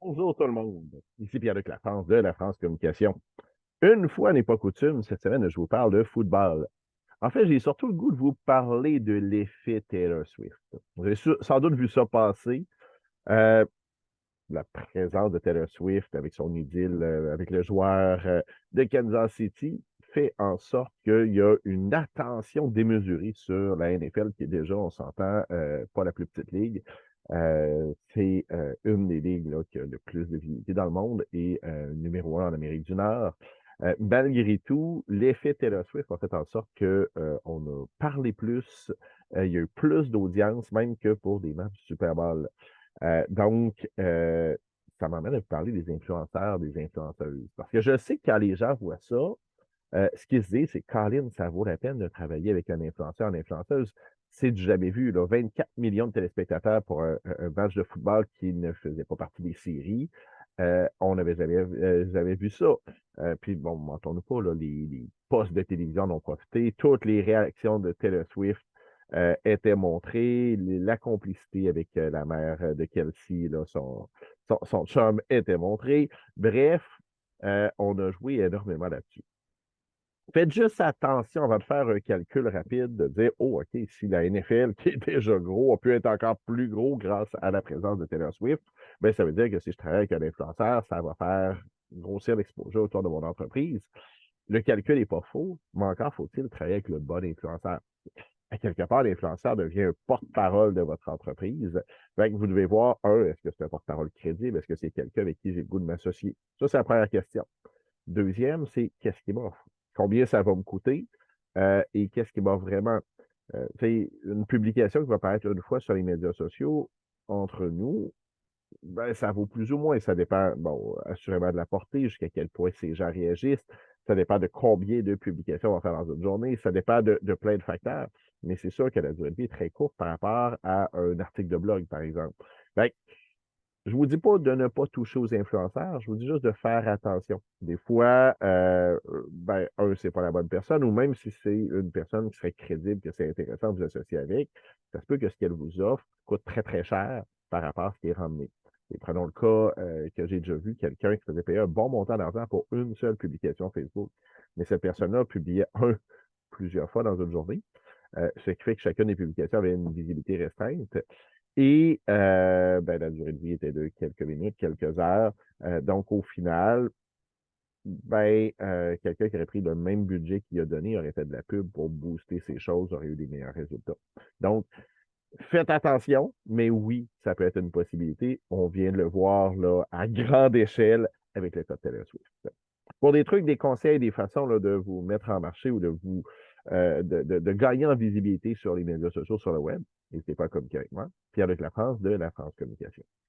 Bonjour tout le monde. Ici Pierre-Luc Lafrance de La France Communication. Une fois n'est pas coutume, cette semaine, je vous parle de football. En fait, j'ai surtout le goût de vous parler de l'effet Taylor Swift. Vous avez sans doute vu ça passer. Euh, la présence de Taylor Swift avec son idylle avec le joueur de Kansas City fait en sorte qu'il y a une attention démesurée sur la NFL qui est déjà, on s'entend, pas la plus petite ligue. C'est une des ligues là, qui a le plus de visibilité dans le monde et numéro un en Amérique du Nord. Malgré tout, l'effet Taylor Swift a fait en sorte qu'on a parlé plus, il y a eu plus d'audience, même que pour des matchs du Super Bowl. Donc, ça m'amène à vous parler des influenceurs, des influenceuses. Parce que je sais que quand les gens voient ça, ce qu'ils se disent, c'est Colin, ça vaut la peine de travailler avec un influenceur, une influenceuse. C'est du jamais vu, là. 24 millions de téléspectateurs pour un match de football qui ne faisait pas partie des séries. On n'avait jamais vu ça. Puis, bon, mentons-nous pas, là, les postes de télévision en ont profité. Toutes les réactions de Taylor Swift étaient montrées. La complicité avec la mère de Kelsey, là, son chum était montré. Bref, on a joué énormément là-dessus. Faites juste attention avant de faire un calcul rapide, de dire, oh, OK, si la NFL, qui est déjà gros, a pu être encore plus gros grâce à la présence de Taylor Swift, ben, ça veut dire que si je travaille avec un influenceur, ça va faire grossir l'exposure autour de mon entreprise. Le calcul n'est pas faux, mais encore faut-il travailler avec le bon influenceur. À quelque part, l'influenceur devient un porte-parole de votre entreprise. Fait que vous devez voir, est-ce que c'est un porte-parole crédible? Est-ce que c'est quelqu'un avec qui j'ai le goût de m'associer? Ça, c'est la première question. Deuxième, c'est qu'est-ce qui m'offre? Combien ça va me coûter? Et qu'est-ce qui m'a vraiment. Une publication qui va paraître une fois sur les médias sociaux, entre nous, ben, ça vaut plus ou moins. Ça dépend, bon, assurément de la portée, jusqu'à quel point ces gens réagissent. Ça dépend de combien de publications on va faire dans une journée. Ça dépend de plein de facteurs. Mais c'est sûr que la durée de vie est très courte par rapport à un article de blog, par exemple. Fait je vous dis pas de ne pas toucher aux influenceurs, je vous dis juste de faire attention. Des fois, ben, c'est pas la bonne personne, ou même si c'est une personne qui serait crédible, que c'est intéressant de vous associer avec, ça se peut que ce qu'elle vous offre coûte très, très cher par rapport à ce qui est ramené. Et prenons le cas que j'ai déjà vu, quelqu'un qui faisait payer un bon montant d'argent pour une seule publication Facebook. Mais cette personne-là publiait plusieurs fois dans une journée, ce qui fait que chacune des publications avait une visibilité restreinte. Et ben, la durée de vie était de quelques minutes, quelques heures. Donc, au final, ben, quelqu'un qui aurait pris le même budget qu'il a donné aurait fait de la pub pour booster ses choses, aurait eu des meilleurs résultats. Donc, faites attention, mais oui, ça peut être une possibilité. On vient de le voir là, à grande échelle avec le code Taylor Swift. Pour des trucs, des conseils, des façons là, de vous mettre en marché ou de vous de gagner en visibilité sur les médias sociaux, sur le web, n'hésitez pas à communiquer avec moi. Pierre-Luc Lafrance de La France Communication.